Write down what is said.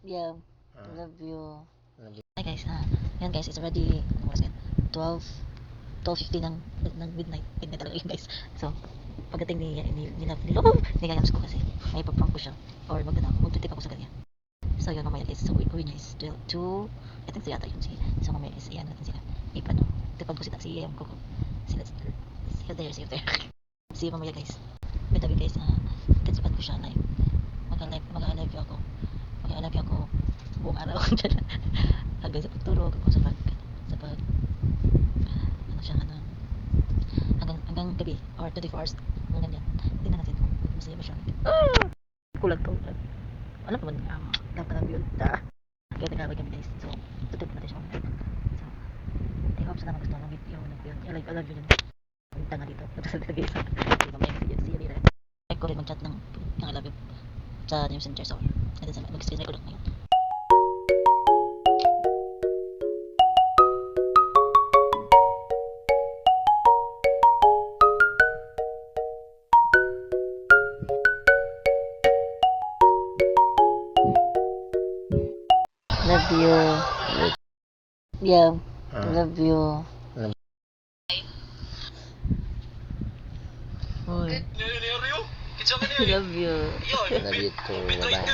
Yeah, Ah, love you. love you. Hi guys, yan guys, it's already, ano oras yan? 12:50 ng midnight. Midnight talaga yun guys. So, pagdating ni Gayams ko kasi, may paprank ko siya. Or magtitip ako sa kanya. So yun, mamaya guys, so uwi niya is 2, I think yata yun si, so mamaya is iyan natin sila. Ipano, tipag ko si Yayam ko. Sila, see you there. See you mamaya guys. By the way guys, titipan ko siya live. Mag-live ako. Mag-live ako buong araw hanggang sa pagtulog, hanggang sa pag ano siya hanggang gabi or 24 hours hanggang ganyan. Tingnan natin kung masaya ba siya. Kulag to. Alam naman, dapat na yun. Kaya nag-away kami guys. So, tutulog natin siya. So, I hope sana magustuhan ng video ng yun. I love you yun. Punta nga dito. Punta sa guys. So, mamaya see you later. I ko rin mag-chat ng I love you sa messenger. So, natin sa mag-screen record ngayon. Love you. Yeah, love you. Hoy. Love you. Love you too. Bye-bye.